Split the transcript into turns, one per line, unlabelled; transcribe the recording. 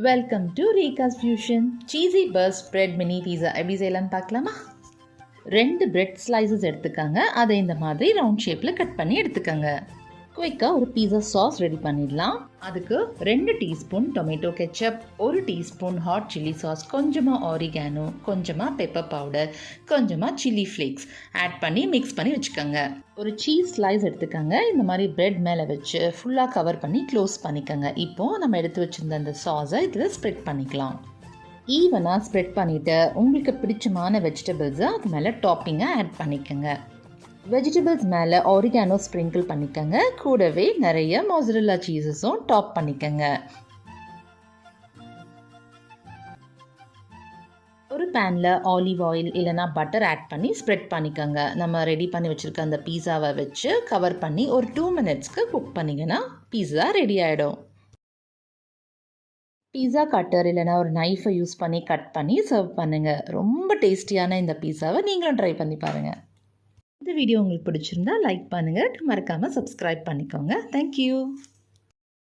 Welcome to Reeka's fusion. Cheesy burst bread mini pizza எப்படி செய்யலாம்னு பார்க்கலாமா? 2 பிரெட் ஸ்லைசஸ் எடுத்துக்கோங்க. அதை இந்த மாதிரி ரவுண்ட் ஷேப்பில் கட் பண்ணி எடுத்துக்கோங்க. குயிக்காக ஒரு பீஸா சாஸ் ரெடி பண்ணிடலாம். அதுக்கு 2 teaspoon tomato ketchup, 1 teaspoon hot chilli sauce, கொஞ்சமாக ஆரிகானோ, கொஞ்சமாக பெப்பர் பவுடர், கொஞ்சமாக சில்லி ஃப்ளேக்ஸ் ஆட் பண்ணி மிக்ஸ் பண்ணி வச்சுக்கோங்க. ஒரு சீஸ் ஸ்லைஸ் எடுத்துக்கோங்க. இந்த மாதிரி பிரெட் மேலே வச்சு ஃபுல்லாக கவர் பண்ணி க்ளோஸ் பண்ணிக்கோங்க. இப்போது நம்ம எடுத்து வச்சுருந்த அந்த சாஸை இதில் ஸ்ப்ரெட் பண்ணிக்கலாம். ஈவனாக ஸ்ப்ரெட் பண்ணிவிட்டு உங்களுக்கு பிடிச்சமான வெஜிடபிள்ஸை அது மேலே டாப்பிங்காக ஆட் பண்ணிக்கோங்க. வெஜிடபிள்ஸ் மேலே ஆரிகானோ ஸ்ப்ரிங்கிள் பண்ணிக்கோங்க. கூடவே நிறைய மொசரெல்லா சீஸஸும் டாப் பண்ணிக்கோங்க. ஒரு பேனில் ஆலிவ் ஆயில் இல்லைனா பட்டர் ஆட் பண்ணி ஸ்ப்ரெட் பண்ணிக்கோங்க. நம்ம ரெடி பண்ணி வச்சுருக்க அந்த பீஸாவை வச்சு கவர் பண்ணி ஒரு 2 மினிட்ஸ்க்கு குக் பண்ணிங்கன்னா பீஸா ரெடி ஆகிடும். பீஸா கட்டர் இல்லைனா ஒரு நைஃபை யூஸ் பண்ணி கட் பண்ணி சர்வ் பண்ணுங்கள். ரொம்ப டேஸ்டியான இந்த பீஸாவை நீங்களும் ட்ரை பண்ணி பாருங்கள். இந்த வீடியோ உங்களுக்கு பிடிச்சிருந்தா லைக் பண்ணுங்கள். மறக்காமல் சப்ஸ்கிரைப் பண்ணிக்கோங்க. தேங்க்யூ.